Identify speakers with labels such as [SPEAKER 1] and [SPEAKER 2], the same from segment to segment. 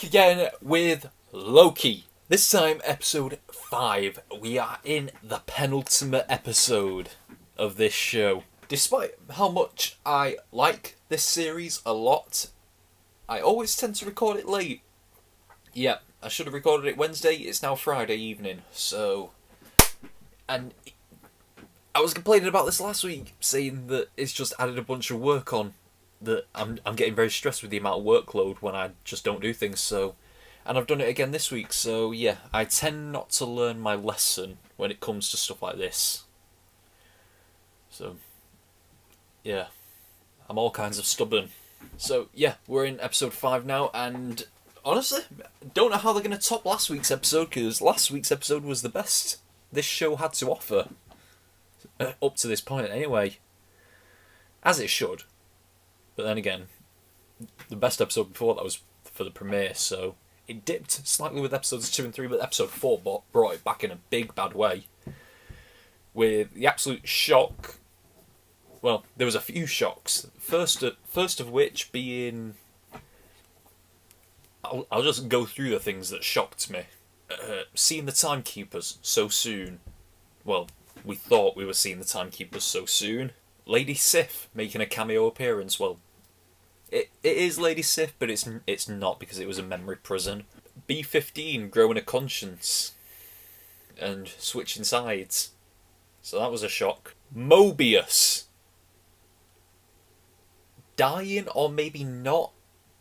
[SPEAKER 1] back again with Loki. This time, episode 5. We are in the penultimate episode of this show. Despite how much I like this series a lot, I always tend to record it late. Yeah, I should have recorded it Wednesday, it's now Friday evening, so... And I was complaining about this last week, saying that it's just added a bunch of work on. That I'm getting very stressed with the amount of workload when I just don't do things, so... And I've done it again this week, so yeah, I tend not to learn my lesson when it comes to stuff like this. So, yeah, I'm all kinds of stubborn. So yeah, we're in episode 5 now, and honestly, don't know how they're going to top last week's episode, because last week's episode was the best this show had to offer. Up to this point anyway. As it should. But then again, the best episode before that was for the premiere, so it dipped slightly with episodes 2 and 3, but episode 4 brought it back in a big bad way. With the absolute shock. Well, there was a few shocks. First of which being... I'll just go through the things that shocked me. Seeing the Timekeepers so soon. Well, we thought we were seeing the Timekeepers so soon. Lady Sif making a cameo appearance. Well, it is Lady Sif, but it's not, because it was a memory prison. B-15 growing a conscience and switching sides. So that was a shock. Mobius dying, or maybe not,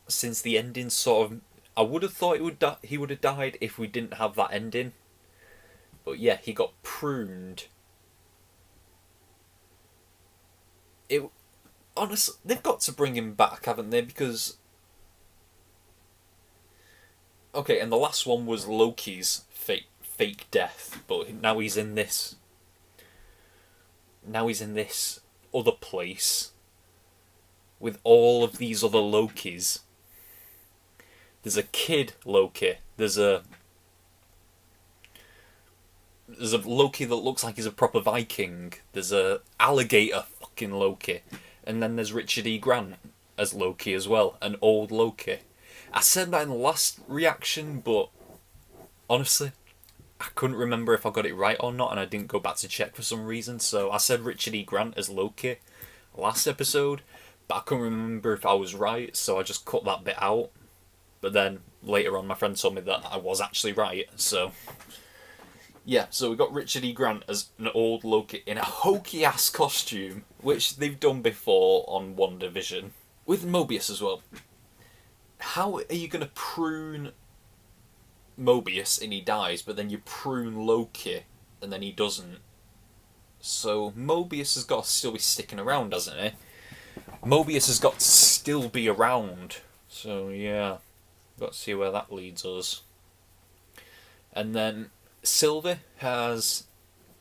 [SPEAKER 1] since the ending sort of... I would have thought he would have died if we didn't have that ending. But yeah, he got pruned. Honestly, they've got to bring him back, haven't they? Because... Okay, and the last one was Loki's fake death, but now he's in this... Now he's in this other place with all of these other Lokis. There's a kid Loki. There's a Loki that looks like he's a proper Viking. There's a alligator fucking Loki. And then there's Richard E. Grant as Loki as well, an old Loki. I said that in the last reaction, but honestly, I couldn't remember if I got it right or not, and I didn't go back to check for some reason. So I said Richard E. Grant as Loki last episode, but I couldn't remember if I was right, so I just cut that bit out. But then later on, my friend told me that I was actually right, so... Yeah, so we got Richard E. Grant as an old Loki in a hokey-ass costume, which they've done before on WandaVision. With Mobius as well. How are you going to prune Mobius and he dies, but then you prune Loki and then he doesn't? So Mobius has got to still be sticking around, hasn't he? Mobius has got to still be around. So yeah, got to see where that leads us. And then Sylvie has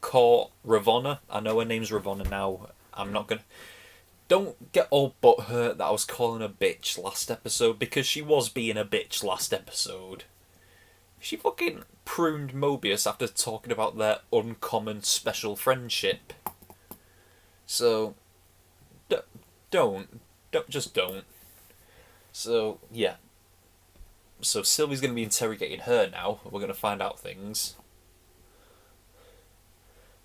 [SPEAKER 1] caught Ravonna. I know her name's Ravonna now. I'm not gonna... Don't get all butthurt that I was calling her bitch last episode, because she was being a bitch last episode. She fucking pruned Mobius after talking about their uncommon special friendship. So, don't. Just don't. So, yeah. So Sylvie's going to be interrogating her now. We're going to find out things.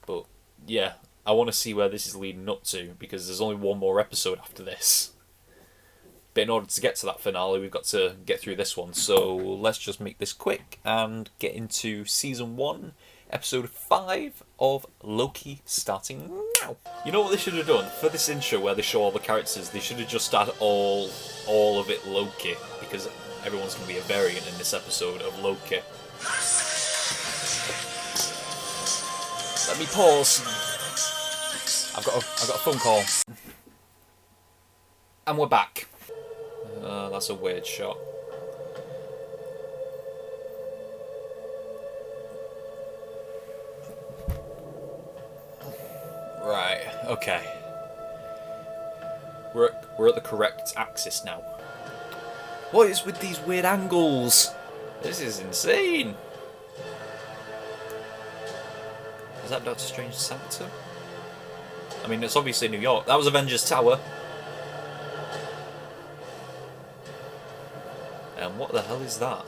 [SPEAKER 1] But, yeah, I want to see where this is leading up to, because there's only one more episode after this. But in order to get to that finale, we've got to get through this one. So let's just make this quick and get into Season 1, Episode 5 of Loki, starting now. You know what they should have done? For this intro where they show all the characters, they should have just started all of it Loki, because everyone's going to be a variant in this episode of Loki. Let me pause. I've got a phone call. And we're back. That's a weird shot. Right, okay. We're at the correct axis now. What is with these weird angles? This is insane. Is that Doctor Strange's Sanctum? I mean, it's obviously New York. That was Avengers Tower. man, what the hell is that?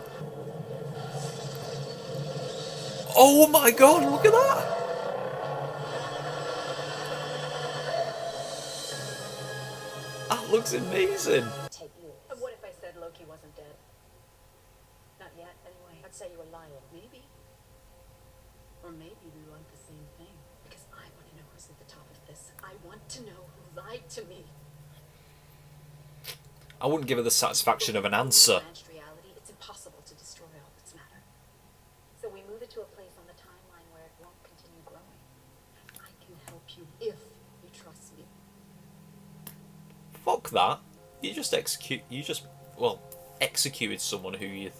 [SPEAKER 1] Oh my god, look at that! That looks amazing.
[SPEAKER 2] Take yours. And what if I said Loki wasn't dead? Not yet, anyway. I'd say you were lying. Maybe. Or maybe we want the same thing. Because I want to know who's at the top of this. I want to know who lied to me.
[SPEAKER 1] I wouldn't give her the satisfaction of an answer.
[SPEAKER 2] Reality, it's impossible to destroy all that's matter. So we move it to a place on the timeline where it won't continue growing. I can help you if you trust me.
[SPEAKER 1] Fuck that. You just executed someone who you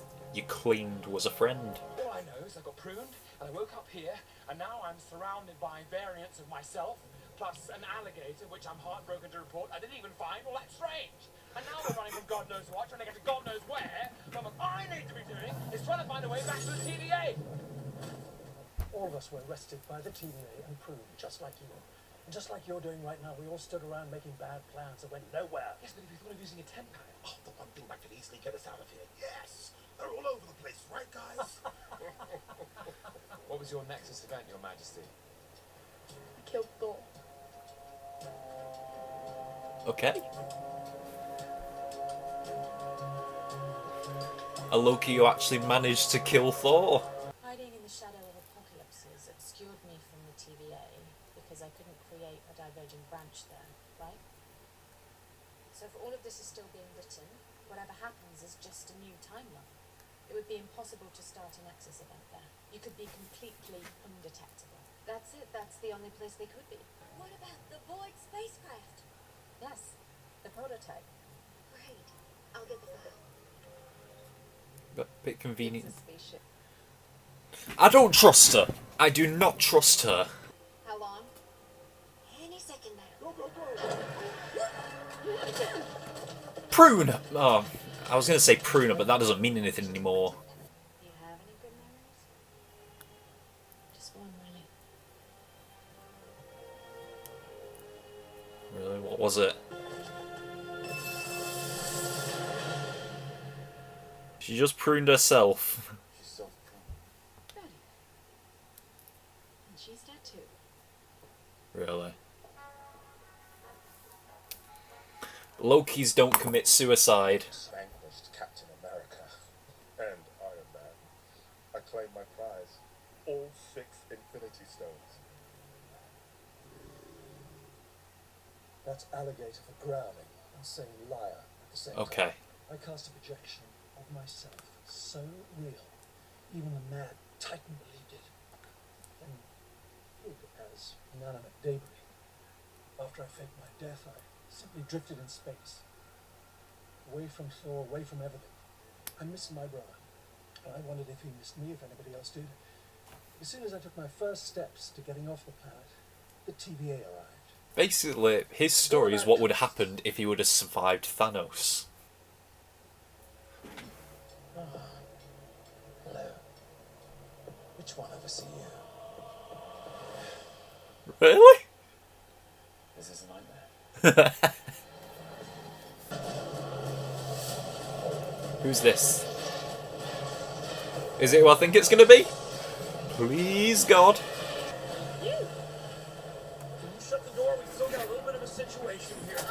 [SPEAKER 1] claimed was a friend.
[SPEAKER 3] All I know is I got pruned, and I woke up here, and now I'm surrounded by variants of myself, plus an alligator, which I'm heartbroken to report I didn't even find. Well, that's strange. And now we're running from God knows what, trying to get to God knows where. So what I need to be doing is trying to find a way back to the TVA.
[SPEAKER 4] All of us were arrested by the TVA and pruned, just like you. And just like you're doing right now, we all stood around making bad plans that went nowhere.
[SPEAKER 3] Yes, but if you thought of using a 10-pack.
[SPEAKER 5] Oh, the one thing that could easily get us out of here. Yes! They're all over the place, right, guys?
[SPEAKER 3] What was your Nexus event, Your Majesty?
[SPEAKER 2] I killed Thor.
[SPEAKER 1] Okay. A Loki who actually managed to kill Thor.
[SPEAKER 6] Hiding in the shadow of apocalypses obscured me from the TVA because I couldn't create a divergent branch there, right? So if all of this is still being written, whatever happens is just a new timeline. It would be impossible to start a Nexus event there. You could be completely undetectable.
[SPEAKER 2] That's it. That's the only place they could be.
[SPEAKER 7] What about the Void spacecraft?
[SPEAKER 2] Yes. The prototype.
[SPEAKER 7] Great. I'll get the file.
[SPEAKER 1] But a bit convenient.
[SPEAKER 2] It's a spaceship.
[SPEAKER 1] I don't trust her. I do not trust her.
[SPEAKER 2] How long?
[SPEAKER 7] Any second now.
[SPEAKER 5] Go, go, go!
[SPEAKER 1] Prune! Oh, I was going to say prune her, but that doesn't mean anything anymore.
[SPEAKER 2] Do you have any good memories?
[SPEAKER 6] Just one, really.
[SPEAKER 1] Really, what was it? She just pruned herself.
[SPEAKER 3] She's self-pruned.
[SPEAKER 2] Betty. And she's dead too.
[SPEAKER 1] Really? Lokis don't commit suicide.
[SPEAKER 5] Vanquished Captain America and Iron Man. I claim my prize. All 6 Infinity Stones.
[SPEAKER 4] That's alligator for growling and saying liar at the same
[SPEAKER 1] Okay.
[SPEAKER 4] time. I cast a projection of myself so real, even the mad Titan believed it. And hid as inanimate debris. After I faked my death, I simply drifted in space. Away from Thor, away from everything. I missed my brother. And I wondered if he missed me, if anybody else did. As soon as I took my first steps to getting off the planet, the TVA arrived.
[SPEAKER 1] Basically, his story is what would have happened if he would have survived Thanos.
[SPEAKER 4] Hello. Which one of us are you?
[SPEAKER 1] Really?
[SPEAKER 3] This is a nightmare.
[SPEAKER 1] Who's this? Is it who I think it's going to be? Please, God.
[SPEAKER 4] Can you shut the door? We've still got a little bit of a situation here. By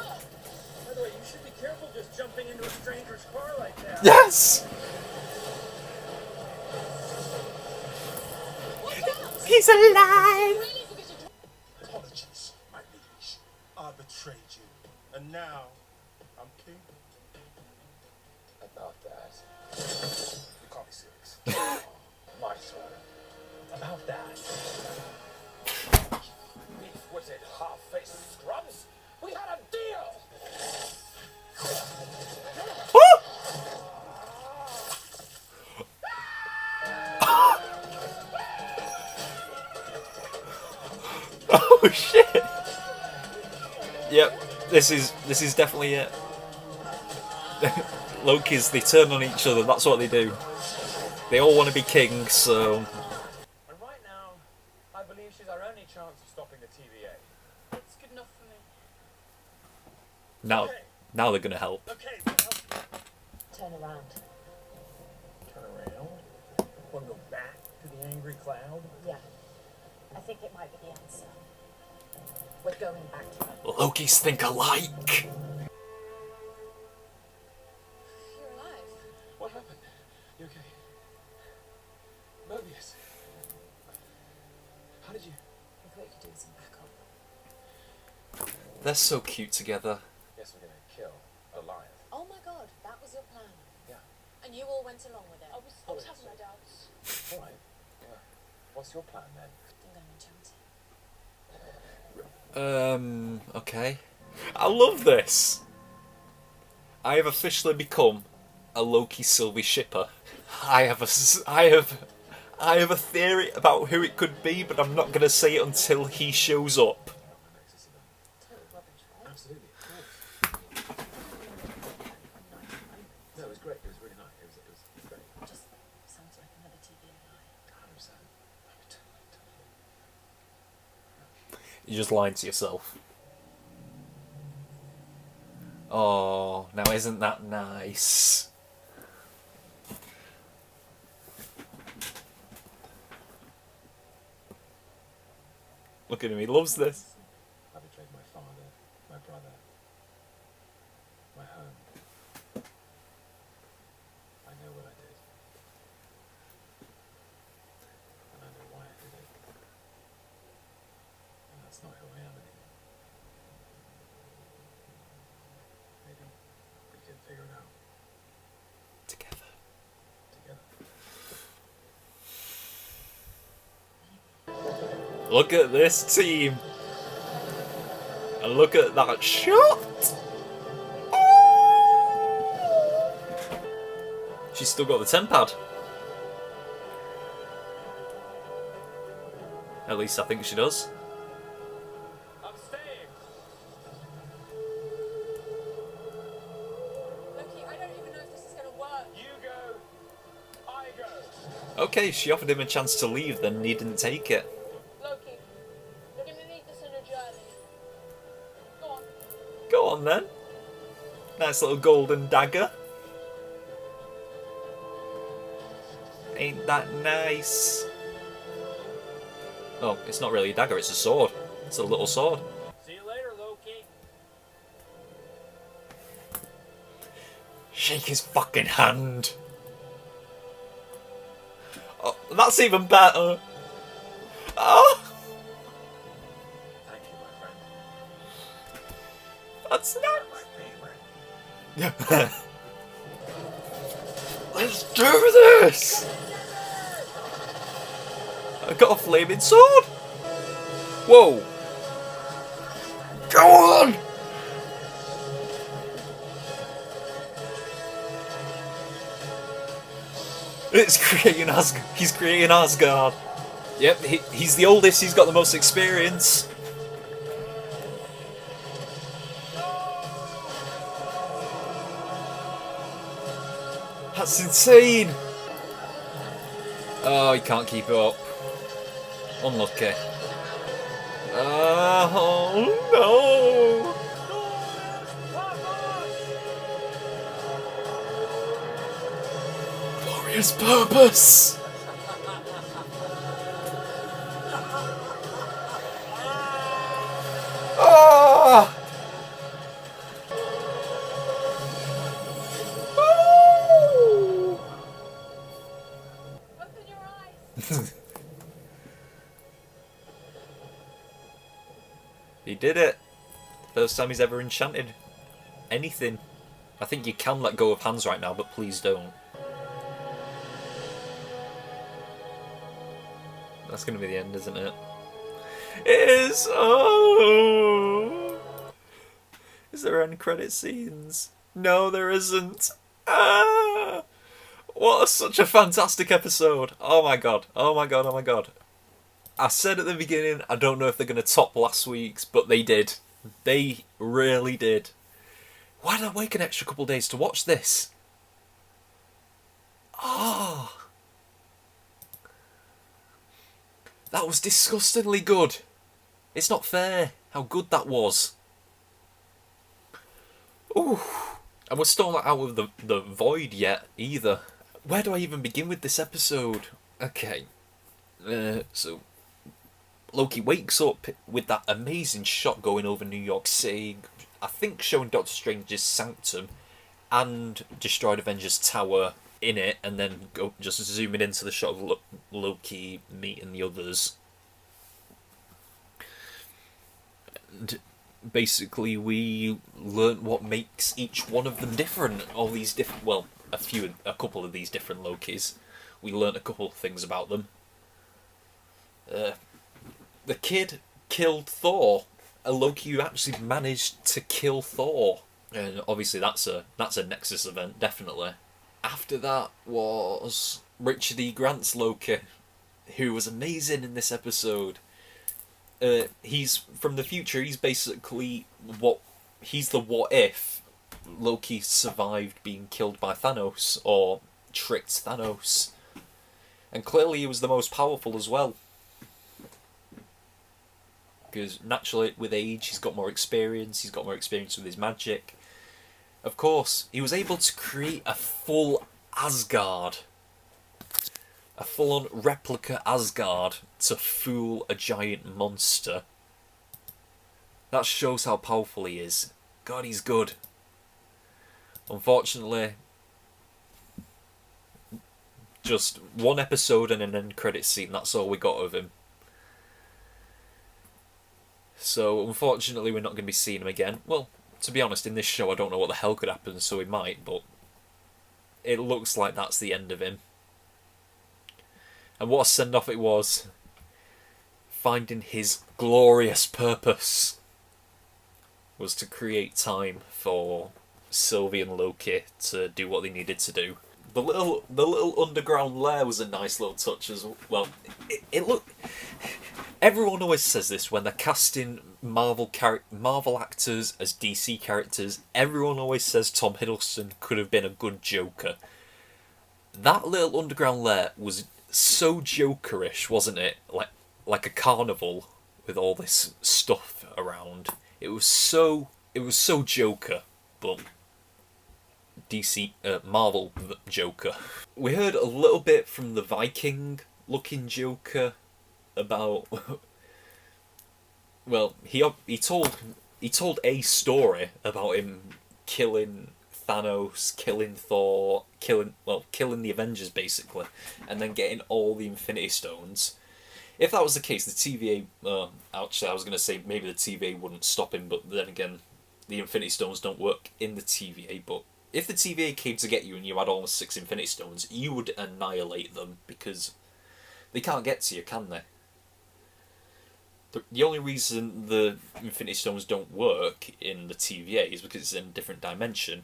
[SPEAKER 4] the way, you should be careful just jumping into a stranger's car like that.
[SPEAKER 1] Yes! He's alive!
[SPEAKER 5] Apologies, my liege. I betrayed you. And now, I'm king.
[SPEAKER 3] About that.
[SPEAKER 5] You can't be serious.
[SPEAKER 3] My swear. About that. Beef-witted, half-faced scrubs. We had a deal!
[SPEAKER 1] Oh shit! Yep, this is definitely it. Loki's, they turn on each other, that's what they do. They all want to be kings, so...
[SPEAKER 3] And right now, I believe she's our only chance of stopping the TVA.
[SPEAKER 2] It's good enough for me.
[SPEAKER 1] Now they're gonna help.
[SPEAKER 5] Okay, well,
[SPEAKER 6] Turn around.
[SPEAKER 4] around? Want to go back to the angry cloud?
[SPEAKER 6] Yeah. I think it might be the answer. We're going back to it.
[SPEAKER 1] Lokis think alike.
[SPEAKER 6] You're alive.
[SPEAKER 3] What happened? You okay? Mobius. How did you...
[SPEAKER 6] We thought you could do some backup.
[SPEAKER 1] They're so cute together.
[SPEAKER 5] Yes, we're gonna kill a lion.
[SPEAKER 6] Oh my god, that was your plan.
[SPEAKER 5] Yeah.
[SPEAKER 6] And you all went along with it.
[SPEAKER 3] I was having my doubts.
[SPEAKER 5] All right. Yeah. What's your plan then?
[SPEAKER 6] I'm going enchanted.
[SPEAKER 1] Okay. I love this. I have officially become a Loki Sylvie shipper. I have a theory about who it could be, but I'm not going to say it until he shows up.
[SPEAKER 6] Total rubbish, right?
[SPEAKER 5] Absolutely, of course. No, it was great. It was really nice. It was great.
[SPEAKER 6] Just sounds like another TVA lie.
[SPEAKER 5] 100%.
[SPEAKER 1] You just lied to yourself. Oh, now isn't that nice? Look at him, he loves this.
[SPEAKER 5] I betrayed my father, my brother, my home. I know what I did. And I know why I did it. And that's not who I am anymore. Maybe we can figure it out
[SPEAKER 1] Together.
[SPEAKER 5] together.
[SPEAKER 1] Look at this team. And look at that shot. Oh! She's still got the tempad. At least I think she does.
[SPEAKER 3] I'm staying.
[SPEAKER 6] Loki, I don't even know if this is going to work.
[SPEAKER 3] You go. I go.
[SPEAKER 1] Okay, she offered him a chance to leave, then he didn't take it.
[SPEAKER 6] Loki, you're going to need this in a journey. Go on.
[SPEAKER 1] Go on then. Nice little golden dagger. Ain't that nice? Oh, it's not really a dagger, it's a sword. It's a little sword.
[SPEAKER 3] See you later, Loki.
[SPEAKER 1] Shake his fucking hand. Oh, that's even better. Oh,
[SPEAKER 5] Thank you, my friend.
[SPEAKER 1] that's
[SPEAKER 5] My favorite.
[SPEAKER 1] nice. Let's do this. I got a flaming sword. Whoa. Go on. It's creating Asgard. He's creating Asgard. Yep, he's the oldest. He's got the most experience. That's insane. Oh, he can't keep it up. Unlucky. Oh no! Glorious purpose! Ah! Oh!
[SPEAKER 6] Open your eyes.
[SPEAKER 1] He did it. First time he's ever enchanted anything. I think you can let go of hands right now, but please don't. That's going to be the end, isn't it? It is! Oh! Is there end credit scenes? No, there isn't. Ah! Such a fantastic episode. Oh my god. Oh my god. Oh my god. I said at the beginning, I don't know if they're going to top last week's, but they did. They really did. Why did I wait an extra couple of days to watch this? Ah, that was disgustingly good. It's not fair how good that was. Ooh, and we're still not out of the void yet either. where do I even begin with this episode? Okay, so Loki wakes up with that amazing shot going over New York City, I think showing Doctor Strange's sanctum, and destroyed Avengers Tower in it, and then just zooming into the shot of Loki meeting the others. And basically, we learn what makes each one of them different. All these different, well, a couple of these different Lokis. We learn a couple of things about them. The kid killed Thor. A Loki who actually managed to kill Thor. And obviously that's a Nexus event, definitely. After that was Richard E. Grant's Loki, who was amazing in this episode. He's from the future. He's basically he's the what if Loki survived being killed by Thanos, or tricked Thanos. And clearly he was the most powerful as well. Because naturally, with age, he's got more experience. He's got more experience with his magic. Of course, he was able to create a full Asgard. A full-on replica Asgard to fool a giant monster. That shows how powerful he is. God, he's good. Unfortunately, just one episode and an end credit scene, that's all we got of him. So, unfortunately, we're not going to be seeing him again. Well, to be honest, in this show, I don't know what the hell could happen, so we might, but it looks like that's the end of him. And what a send-off it was. Finding his glorious purpose was to create time for Sylvie and Loki to do what they needed to do. The little underground lair was a nice little touch as well. It looked... Everyone always says this when they're casting Marvel actors as DC characters. Everyone always says Tom Hiddleston could have been a good Joker. That little underground lair was so Jokerish, wasn't it? Like a carnival with all this stuff around. It was so Joker, but Marvel Joker. We heard a little bit from the Viking-looking Joker about. Well, he told a story about him killing Thanos, killing Thor, killing the Avengers basically, and then getting all the Infinity Stones. If that was the case, the TVA. Actually, I was going to say maybe the TVA wouldn't stop him, but then again, the Infinity Stones don't work in the TVA. But if the TVA came to get you and you had all the 6 Infinity Stones, you would annihilate them because they can't get to you, can they? The only reason the Infinity Stones don't work in the TVA is because it's in a different dimension.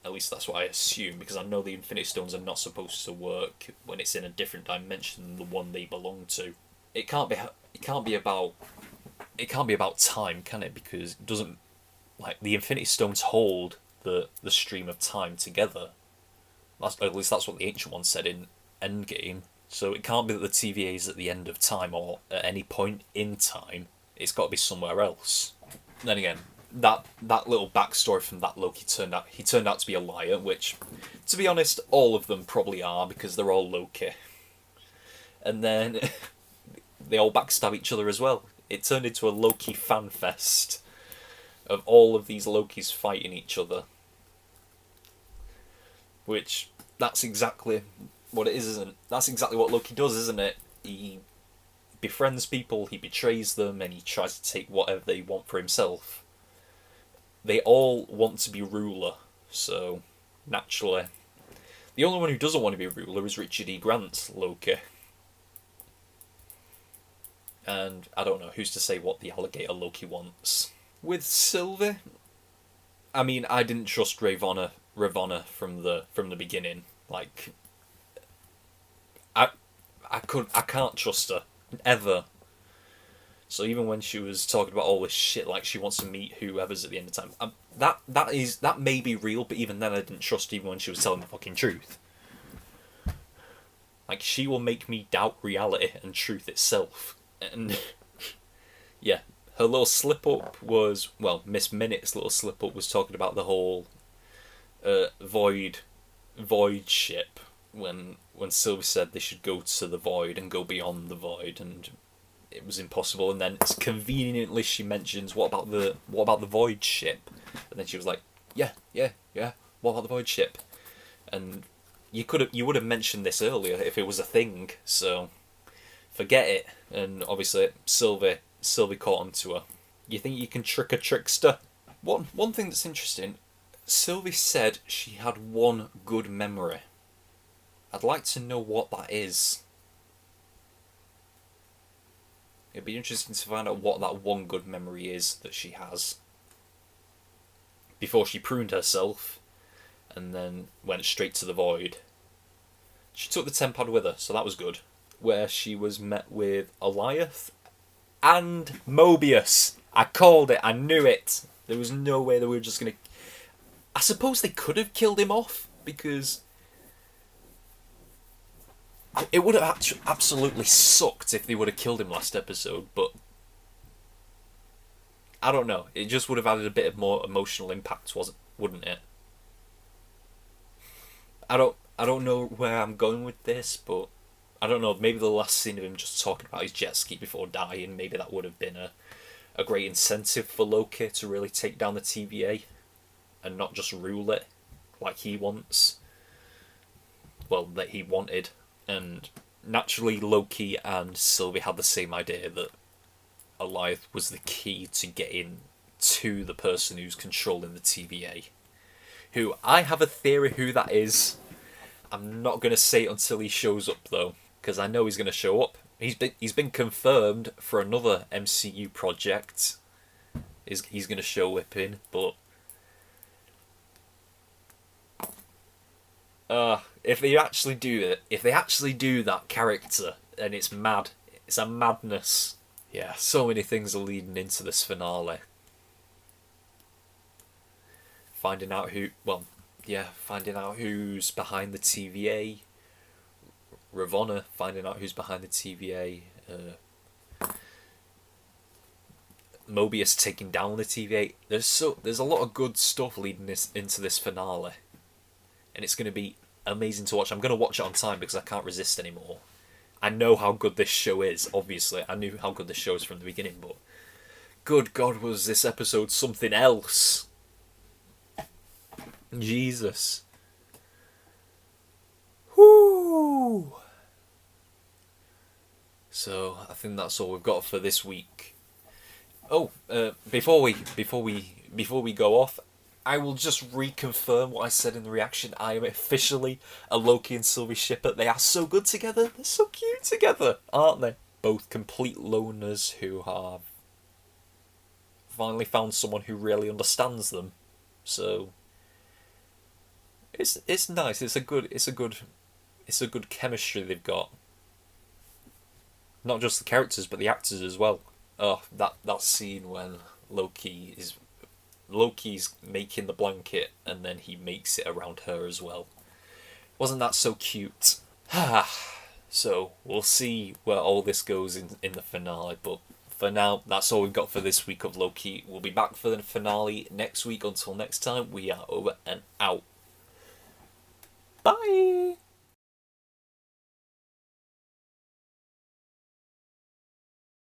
[SPEAKER 1] At least that's what I assume, because I know the Infinity Stones are not supposed to work when it's in a different dimension than the one they belong to. It can't be about time, can it? Because it doesn't, like, the Infinity Stones hold the stream of time together. At least that's what the Ancient One said in Endgame. So it can't be that the TVA is at the end of time or at any point in time. It's got to be somewhere else. Then again, that little backstory from that Loki turned out to be a liar, which, to be honest, all of them probably are because they're all Loki. And then they all backstab each other as well. It turned into a Loki fan fest of all of these Lokis fighting each other. Which, that's exactly what it is, isn't it? That's exactly what Loki does, isn't it? He befriends people, he betrays them, and he tries to take whatever they want for himself. They all want to be ruler, so naturally. The only one who doesn't want to be ruler is Richard E. Grant's Loki. And I don't know who's to say what the alligator Loki wants. With Sylvie, I mean, I didn't trust Ravonna from the beginning. Like, I can't trust her ever. So even when she was talking about all this shit, like she wants to meet whoever's at the end of time, that may be real, but even then I didn't trust even when she was telling the fucking truth. Like, she will make me doubt reality and truth itself. And yeah, her little slip up was, well, Miss Minute's little slip up was talking about the whole void ship, when Sylvie said they should go to the void and go beyond the void, and it was impossible. And then conveniently she mentions, what about the void ship? And then she was like, yeah. What about the void ship? And you would have mentioned this earlier if it was a thing. So forget it. And obviously Sylvie caught onto her. You think you can trick a trickster? One thing that's interesting, Sylvie said she had one good memory. I'd like to know what that is. It'd be interesting to find out what that one good memory is that she has. Before she pruned herself and then went straight to the void. She took the tempad with her, so that was good. Where she was met with Eliath and Mobius. I called it, I knew it. There was no way that we were just going to... I suppose they could have killed him off, because it would have absolutely sucked if they would have killed him last episode, but I don't know. It just would have added a bit of more emotional impact, wouldn't it? I don't know where I'm going with this, but I don't know. Maybe the last scene of him just talking about his jet ski before dying, maybe that would have been a great incentive for Loki to really take down the TVA and not just rule it like he wants. Well, that he wanted. And naturally Loki and Sylvie had the same idea that Eliath was the key to getting to the person who's controlling the TVA. Who, I have a theory who that is. I'm not going to say it until he shows up though, because I know he's going to show up. He's been confirmed for another MCU project. He's going to show up in, but if they actually do that character, then it's mad. It's a madness. Yeah, so many things are leading into this finale. Finding out who's behind the TVA. Ravonna finding out who's behind the TVA. Mobius taking down the TVA. There's a lot of good stuff leading into this finale, and it's going to be amazing to watch. I'm going to watch it on time because I can't resist anymore. I know how good this show is. Obviously, I knew how good this show is from the beginning, but good God, was this episode something else? Jesus. Whoo! So I think that's all we've got for this week. Oh, before we go off, I will just reconfirm what I said in the reaction. I am officially a Loki and Sylvie shipper. They are so good together. They're so cute together, aren't they? Both complete loners who have finally found someone who really understands them. So it's nice. It's a good chemistry they've got. Not just the characters, but the actors as well. Oh, that scene when Loki's making the blanket and then he makes it around her as well. Wasn't that so cute? So we'll see where all this goes in the finale, but for now, that's all we've got for this week of Loki. We'll be back for the finale next week. Until next time, we are over and out. Bye!